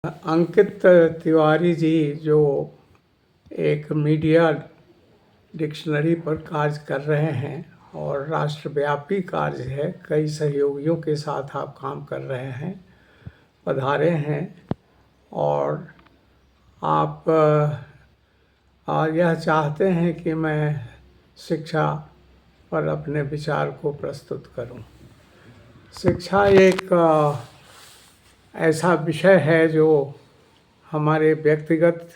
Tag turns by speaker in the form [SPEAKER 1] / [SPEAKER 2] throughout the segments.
[SPEAKER 1] अंकित तिवारी जी जो एक media dictionary पर कार्य कर रहे हैं और राष्ट्रव्यापी कार्य है, कई सहयोगियों के साथ आप काम कर रहे हैं, पधारे हैं और आप यह चाहते हैं कि मैं शिक्षा पर अपने विचार को प्रस्तुत करूं। शिक्षा एक ऐसा विषय है जो हमारे व्यक्तिगत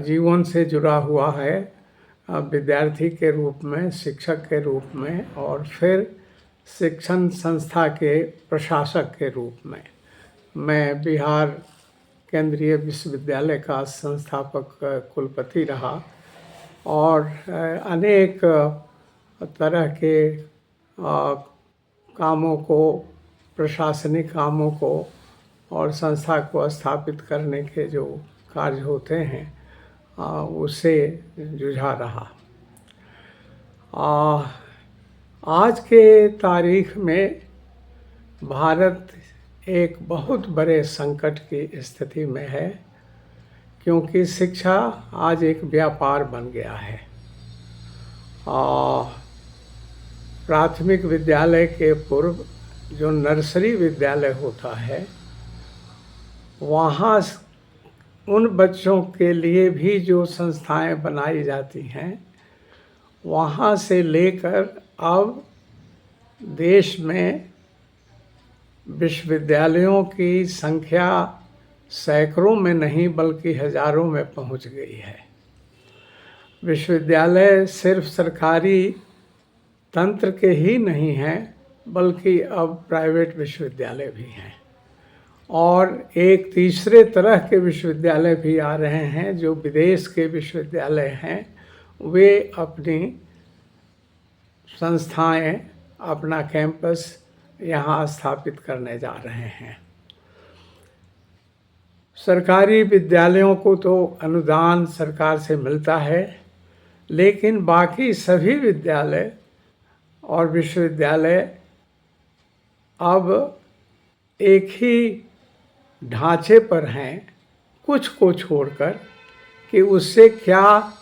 [SPEAKER 1] जीवन से जुड़ा हुआ है, विद्यार्थी के रूप में, शिक्षक के रूप में और फिर शिक्षण संस्था के प्रशासक के रूप में। मैं बिहार केंद्रीय विश्वविद्यालय का संस्थापक कुलपति रहा और अनेक तरह के कामों को, प्रशासनिक कामों को और संस्था को स्थापित करने के जो कार्य होते हैं उससे जुझा रहा। आज के तारीख में भारत एक बहुत बड़े संकट की स्थिति में है, क्योंकि शिक्षा आज एक व्यापार बन गया है। प्राथमिक विद्यालय के पूर्व जो नर्सरी विद्यालय होता है, वहाँ उन बच्चों के लिए भी जो संस्थाएं बनाई जाती हैं, वहाँ से लेकर अब देश में विश्वविद्यालयों की संख्या सैकड़ों में नहीं बल्कि हजारों में पहुँच गई है। विश्वविद्यालय सिर्फ सरकारी तंत्र के ही नहीं हैं, बल्कि अब प्राइवेट विश्वविद्यालय भी हैं और एक तीसरे तरह के विश्वविद्यालय भी आ रहे हैं जो विदेश के विश्वविद्यालय हैं। वे अपनी संस्थाएं, अपना कैंपस यहाँ स्थापित करने जा रहे हैं। सरकारी विद्यालयों को तो अनुदान सरकार से मिलता है, लेकिन बाकी सभी विद्यालय और विश्वविद्यालय अब एक ही ढांचे पर हैं, कुछ को छोड़कर, कि उससे क्या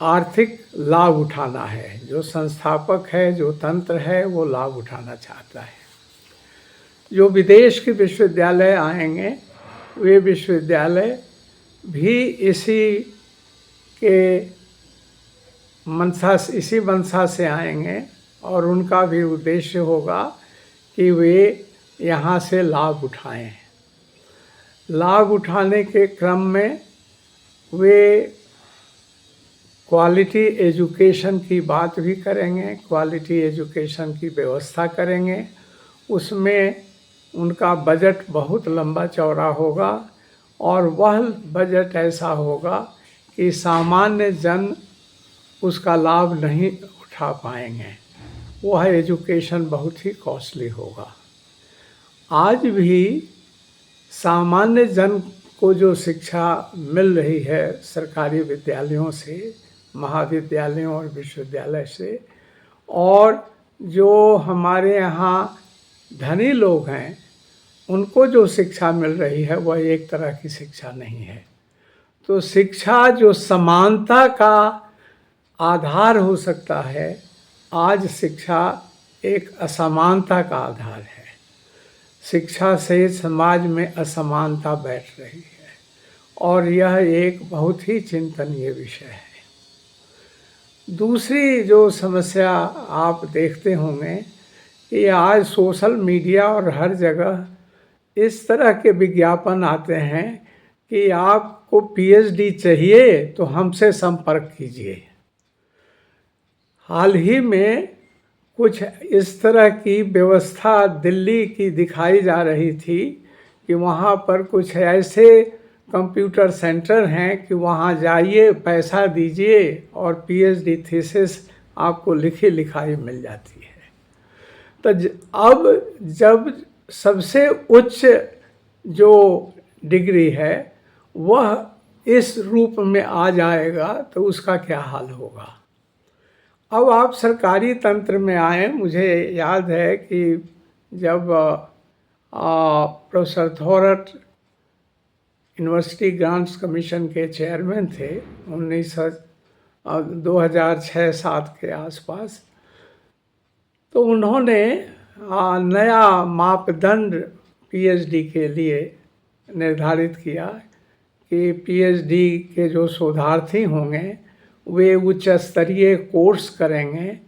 [SPEAKER 1] आर्थिक लाभ उठाना है। जो संस्थापक है, जो तंत्र है, वो लाभ उठाना चाहता है। जो विदेश के विश्वविद्यालय आएंगे, वे विश्वविद्यालय भी इसी मंशा से आएंगे और उनका भी उद्देश्य होगा कि वे यहाँ से लाभ उठाएं। लाभ उठाने के क्रम में वे क्वालिटी एजुकेशन की बात भी करेंगे, क्वालिटी एजुकेशन की व्यवस्था करेंगे। उसमें उनका बजट बहुत लंबा चौड़ा होगा और वह बजट ऐसा होगा कि सामान्य जन उसका लाभ नहीं उठा पाएंगे। वह एजुकेशन बहुत ही कॉस्टली होगा। आज भी सामान्य जन को जो शिक्षा मिल रही है सरकारी विद्यालयों से, महाविद्यालयों और विश्वविद्यालय से, और जो हमारे यहाँ धनी लोग हैं उनको जो शिक्षा मिल रही है वह एक तरह की शिक्षा नहीं है। तो शिक्षा जो समानता का आधार हो सकता है, आज शिक्षा एक असमानता का आधार है। शिक्षा से समाज में असमानता बैठ रही है और यह एक बहुत ही चिंतनीय विषय है। दूसरी जो समस्या आप देखते होंगे कि आज सोशल मीडिया और हर जगह इस तरह के विज्ञापन आते हैं कि आपको पीएचडी चाहिए तो हमसे संपर्क कीजिए। हाल ही में कुछ इस तरह की व्यवस्था दिल्ली की दिखाई जा रही थी कि वहाँ पर कुछ ऐसे कंप्यूटर सेंटर हैं कि वहाँ जाइए, पैसा दीजिए और पीएचडी थीसिस आपको लिखी लिखाई मिल जाती है। तो अब जब सबसे उच्च जो डिग्री है वह इस रूप में आ जाएगा तो उसका क्या हाल होगा। अब आप सरकारी तंत्र में आए, मुझे याद है कि जब प्रोफेसर थोरट यूनिवर्सिटी ग्रांट्स कमीशन के चेयरमैन थे 2006-7 के आसपास। तो उन्होंने नया मापदंड पीएचडी के लिए निर्धारित किया कि पीएचडी के जो शोधार्थी होंगे वे उच्च स्तरीय कोर्स करेंगे,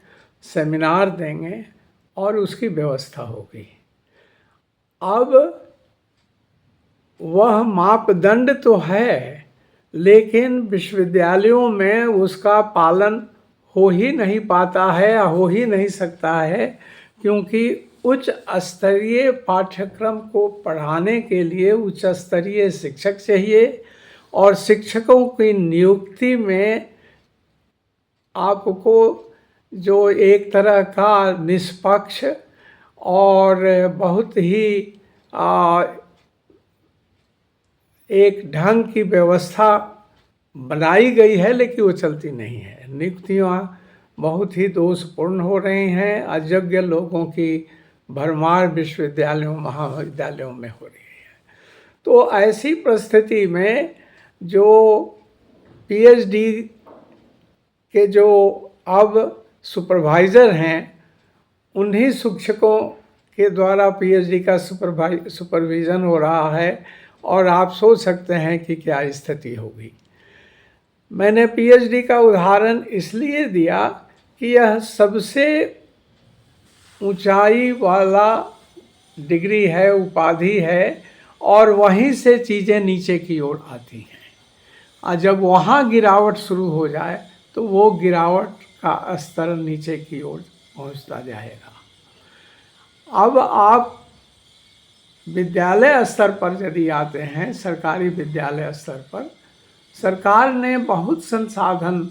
[SPEAKER 1] सेमिनार देंगे और उसकी व्यवस्था होगी। अब वह मापदंड तो है, लेकिन विश्वविद्यालयों में उसका पालन हो ही नहीं पाता है या हो ही नहीं सकता है, क्योंकि उच्च स्तरीय पाठ्यक्रम को पढ़ाने के लिए उच्च स्तरीय शिक्षक चाहिए और शिक्षकों की नियुक्ति में आपको जो एक तरह का निष्पक्ष और बहुत ही एक ढंग की व्यवस्था बनाई गई है, लेकिन वो चलती नहीं है। नियुक्तियाँ बहुत ही दोषपूर्ण हो रही हैं, अयोग्य लोगों की भरमार विश्वविद्यालयों महाविद्यालयों में हो रही है। तो ऐसी परिस्थिति में जो पीएचडी के जो अब सुपरवाइज़र हैं, उन्हीं शिक्षकों के द्वारा पीएचडी का सुपरविज़न हो रहा है और आप सोच सकते हैं कि क्या स्थिति होगी। मैंने पीएचडी का उदाहरण इसलिए दिया कि यह सबसे ऊंचाई वाला डिग्री है, उपाधि है, और वहीं से चीज़ें नीचे की ओर आती हैं। और जब वहाँ गिरावट शुरू हो जाए तो वो गिरावट का स्तर नीचे की ओर पहुँचता जाएगा। अब आप विद्यालय स्तर पर यदि आते हैं, सरकारी विद्यालय स्तर पर सरकार ने बहुत संसाधन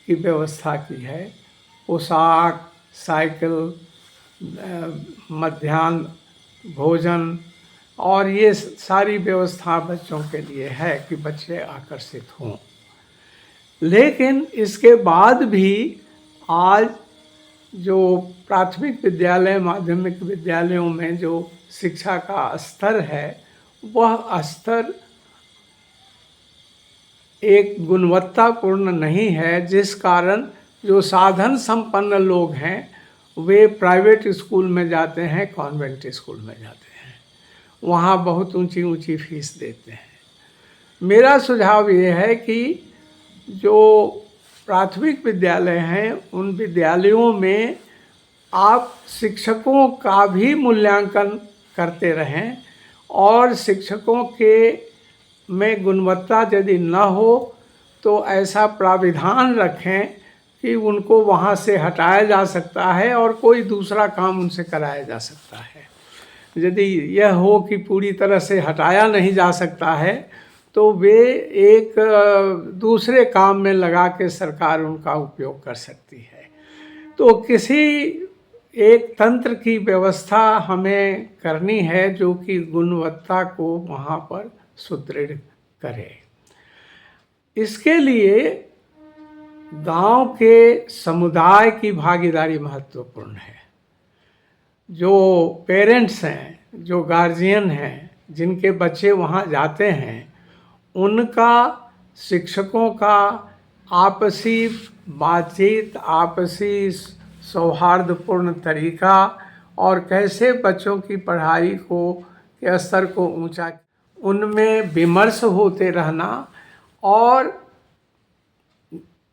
[SPEAKER 1] की व्यवस्था की है। पोशाक, साइकिल, मध्याह्न भोजन और ये सारी व्यवस्था बच्चों के लिए है कि बच्चे आकर्षित हों। लेकिन इसके बाद भी आज जो प्राथमिक विद्यालय, माध्यमिक विद्यालयों में जो शिक्षा का स्तर है, वह स्तर एक गुणवत्तापूर्ण नहीं है, जिस कारण जो साधन संपन्न लोग हैं वे प्राइवेट स्कूल में जाते हैं, कॉन्वेंट स्कूल में जाते हैं, वहाँ बहुत ऊंची ऊंची फीस देते हैं। मेरा सुझाव ये है कि जो प्राथमिक विद्यालय हैं उन विद्यालयों में आप शिक्षकों का भी मूल्यांकन करते रहें और शिक्षकों के में गुणवत्ता यदि न हो तो ऐसा प्राविधान रखें कि उनको वहाँ से हटाया जा सकता है और कोई दूसरा काम उनसे कराया जा सकता है। यदि यह हो कि पूरी तरह से हटाया नहीं जा सकता है तो वे एक दूसरे काम में लगा के सरकार उनका उपयोग कर सकती है। तो किसी एक तंत्र की व्यवस्था हमें करनी है जो कि गुणवत्ता को वहाँ पर सुदृढ़ करे। इसके लिए गांव के समुदाय की भागीदारी महत्वपूर्ण है। जो पेरेंट्स हैं, जो गार्जियन हैं, जिनके बच्चे वहाँ जाते हैं, उनका शिक्षकों का आपसी बातचीत, आपसी सौहार्दपूर्ण तरीका और कैसे बच्चों की पढ़ाई को के स्तर को ऊंचा, उनमें विमर्श होते रहना और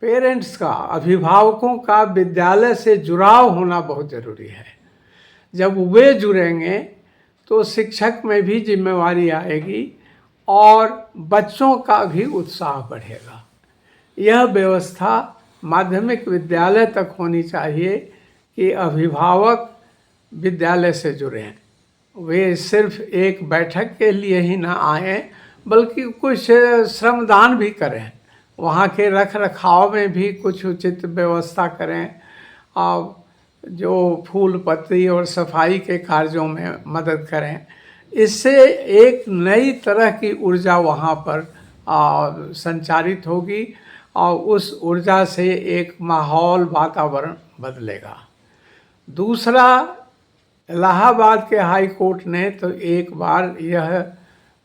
[SPEAKER 1] पेरेंट्स का, अभिभावकों का विद्यालय से जुड़ाव होना बहुत ज़रूरी है। जब वे जुड़ेंगे तो शिक्षक में भी जिम्मेवारी आएगी और बच्चों का भी उत्साह बढ़ेगा। यह व्यवस्था माध्यमिक विद्यालय तक होनी चाहिए कि अभिभावक विद्यालय से जुड़ें। वे सिर्फ एक बैठक के लिए ही ना आएं, बल्कि कुछ श्रमदान भी करें, वहाँ के रख रखाव में भी कुछ उचित व्यवस्था करें और जो फूल पत्ती और सफाई के कार्यों में मदद करें। इससे एक नई तरह की ऊर्जा वहाँ पर संचारित होगी और उस ऊर्जा से एक माहौल, वातावरण बदलेगा। दूसरा, इलाहाबाद के हाई कोर्ट ने तो एक बार यह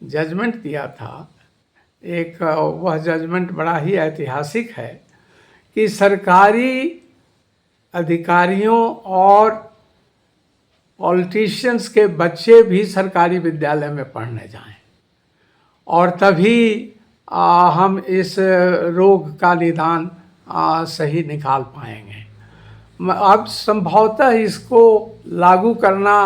[SPEAKER 1] जजमेंट दिया था, वह जजमेंट बड़ा ही ऐतिहासिक है कि सरकारी अधिकारियों और पॉलिटिशियंस के बच्चे भी सरकारी विद्यालय में पढ़ने जाएं, और तभी हम इस रोग का निदान सही निकाल पाएंगे। अब संभवतः इसको लागू करना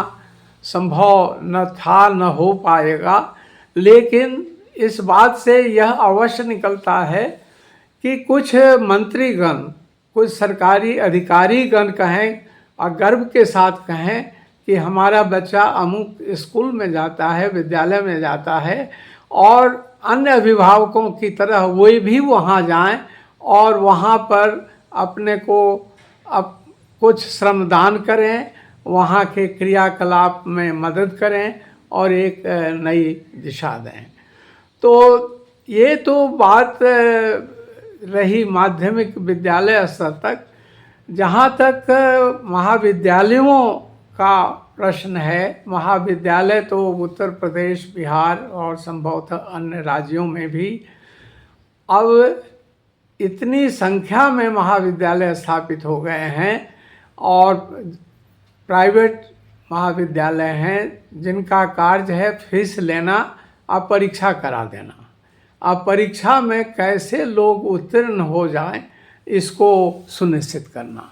[SPEAKER 1] संभव न था, न हो पाएगा, लेकिन इस बात से यह अवश्य निकलता है कि कुछ मंत्रीगण, कुछ सरकारी अधिकारीगण कहें और गर्व के साथ कहें कि हमारा बच्चा अमुक स्कूल में जाता है, विद्यालय में जाता है, और अन्य अभिभावकों की तरह वे भी वहाँ जाएं और वहाँ पर अपने को कुछ श्रमदान करें, वहाँ के क्रियाकलाप में मदद करें और एक नई दिशा दें। तो ये तो बात रही माध्यमिक विद्यालय स्तर तक। जहाँ तक महाविद्यालयों का प्रश्न है, महाविद्यालय तो उत्तर प्रदेश, बिहार और संभवतः अन्य राज्यों में भी अब इतनी संख्या में महाविद्यालय स्थापित हो गए हैं, और प्राइवेट महाविद्यालय हैं जिनका कार्य है फीस लेना और परीक्षा करा देना। अब परीक्षा में कैसे लोग उत्तीर्ण हो जाएं, इसको सुनिश्चित करना।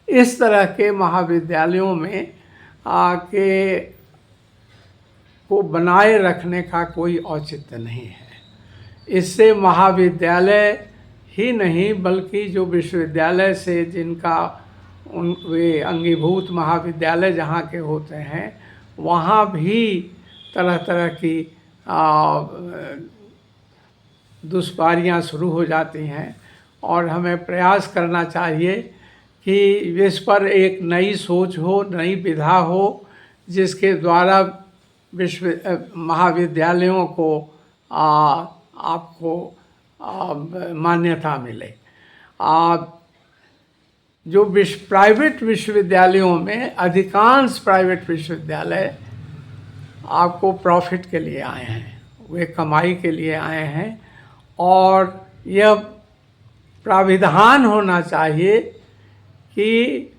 [SPEAKER 1] इस तरह के महाविद्यालयों में आके को बनाए रखने का कोई औचित्य नहीं है। इससे महाविद्यालय ही नहीं बल्कि जो विश्वविद्यालय से जिनका वे अंगीभूत महाविद्यालय जहाँ के होते हैं, वहाँ भी तरह तरह की दुष्कारियाँ शुरू हो जाती हैं, और हमें प्रयास करना चाहिए कि इस पर एक नई सोच हो, नई विधा हो, जिसके द्वारा महाविद्यालयों को आपको मान्यता मिले। जो प्राइवेट विश्वविद्यालयों में अधिकांश प्राइवेट विश्वविद्यालय आपको प्रॉफिट के लिए आए हैं, वे कमाई के लिए आए हैं, और यह प्राविधान होना चाहिए कि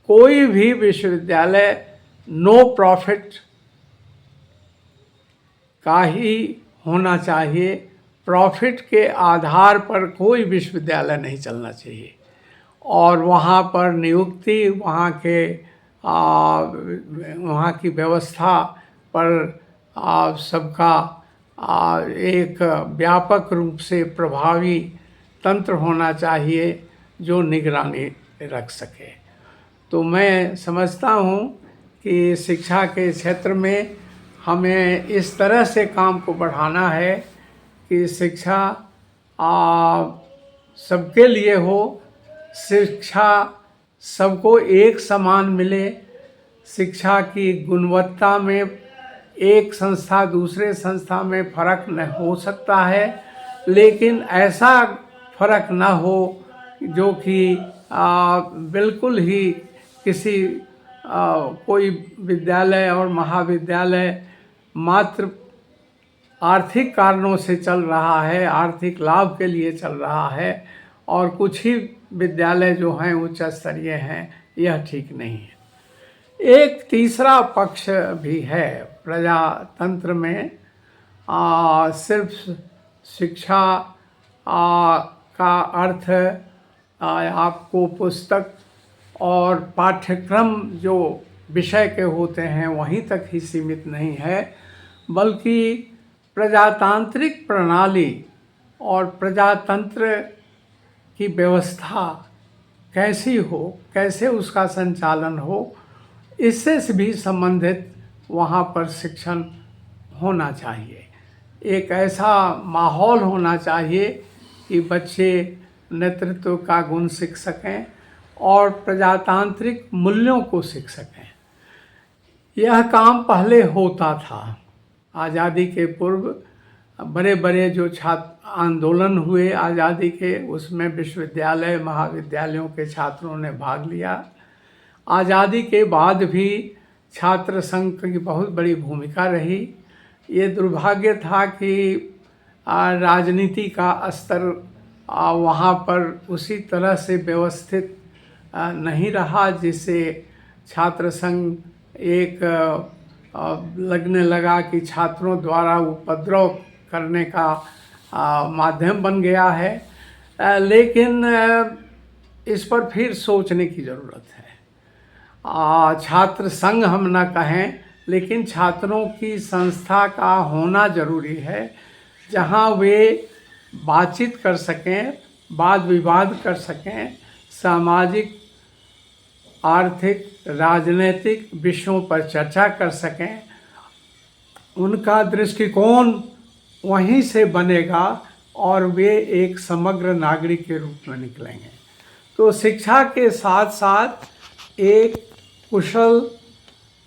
[SPEAKER 1] कोई भी विश्वविद्यालय नो प्रॉफिट का ही होना चाहिए। प्रॉफिट के आधार पर कोई विश्वविद्यालय नहीं चलना चाहिए, और वहाँ पर नियुक्ति, वहाँ की व्यवस्था पर सबका एक व्यापक रूप से प्रभावी तंत्र होना चाहिए जो निगरानी रख सके। तो मैं समझता हूँ कि शिक्षा के क्षेत्र में हमें इस तरह से काम को बढ़ाना है कि शिक्षा सबके लिए हो, शिक्षा सबको एक समान मिले, शिक्षा की गुणवत्ता में एक संस्था दूसरे संस्था में फर्क न हो सकता है, लेकिन ऐसा फर्क न हो जो कि बिल्कुल ही किसी कोई विद्यालय और महाविद्यालय मात्र आर्थिक कारणों से चल रहा है, आर्थिक लाभ के लिए चल रहा है, और कुछ ही विद्यालय जो हैं उच्च स्तरीय हैं, यह ठीक नहीं है। एक तीसरा पक्ष भी है प्रजातंत्र में। सिर्फ शिक्षा का अर्थ आपको पुस्तक और पाठ्यक्रम जो विषय के होते हैं वहीं तक ही सीमित नहीं है, बल्कि प्रजातांत्रिक प्रणाली और प्रजातंत्र की व्यवस्था कैसी हो, कैसे उसका संचालन हो, इससे भी संबंधित वहाँ पर शिक्षण होना चाहिए। एक ऐसा माहौल होना चाहिए कि बच्चे नेतृत्व का गुण सीख सकें और प्रजातांत्रिक मूल्यों को सीख सकें। यह काम पहले होता था। आज़ादी के पूर्व बड़े बड़े जो छात्र आंदोलन हुए आज़ादी के, उसमें विश्वविद्यालय महाविद्यालयों के छात्रों ने भाग लिया। आज़ादी के बाद भी छात्र संघ की बहुत बड़ी भूमिका रही। ये दुर्भाग्य था कि राजनीति का स्तर वहाँ पर उसी तरह से व्यवस्थित नहीं रहा, जिससे छात्र संघ एक लगने लगा कि छात्रों द्वारा उपद्रव करने का माध्यम बन गया है। लेकिन इस पर फिर सोचने की ज़रूरत है। छात्र संघ हम ना कहें, लेकिन छात्रों की संस्था का होना ज़रूरी है, जहाँ वे बातचीत कर सकें, वाद विवाद कर सकें, सामाजिक, आर्थिक, राजनीतिक विषयों पर चर्चा कर सकें। उनका दृष्टिकोण वहीं से बनेगा और वे एक समग्र नागरिक के रूप में निकलेंगे। तो शिक्षा के साथ साथ एक कुशल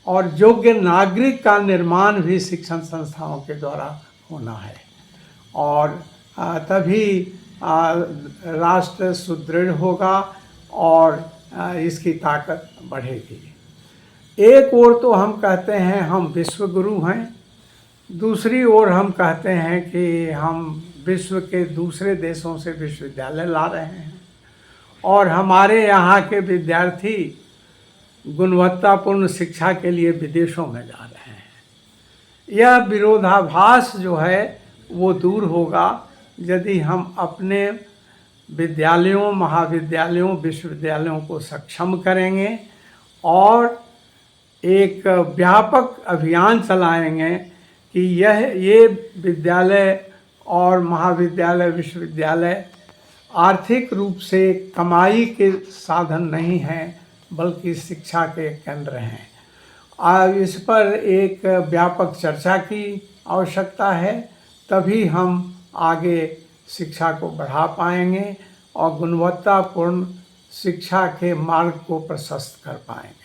[SPEAKER 1] और योग्य नागरिक का निर्माण भी शिक्षण संस्थाओं के द्वारा होना है, और तभी राष्ट्र सुदृढ़ होगा और इसकी ताकत बढ़ेगी। एक ओर तो हम कहते हैं हम विश्व गुरु हैं, दूसरी ओर हम कहते हैं कि हम विश्व के दूसरे देशों से विश्वविद्यालय ला रहे हैं और हमारे यहाँ के विद्यार्थी गुणवत्तापूर्ण शिक्षा के लिए विदेशों में जा रहे हैं। यह विरोधाभास जो है वो दूर होगा यदि हम अपने विद्यालयों, महाविद्यालयों, विश्वविद्यालयों को सक्षम करेंगे और एक व्यापक अभियान चलाएंगे कि ये विद्यालय और महाविद्यालय, विश्वविद्यालय आर्थिक रूप से कमाई के साधन नहीं हैं, बल्कि शिक्षा के केंद्र हैं। इस पर एक व्यापक चर्चा की आवश्यकता है, तभी हम आगे शिक्षा को बढ़ा पाएंगे और गुणवत्तापूर्ण शिक्षा के मार्ग को प्रशस्त कर पाएंगे।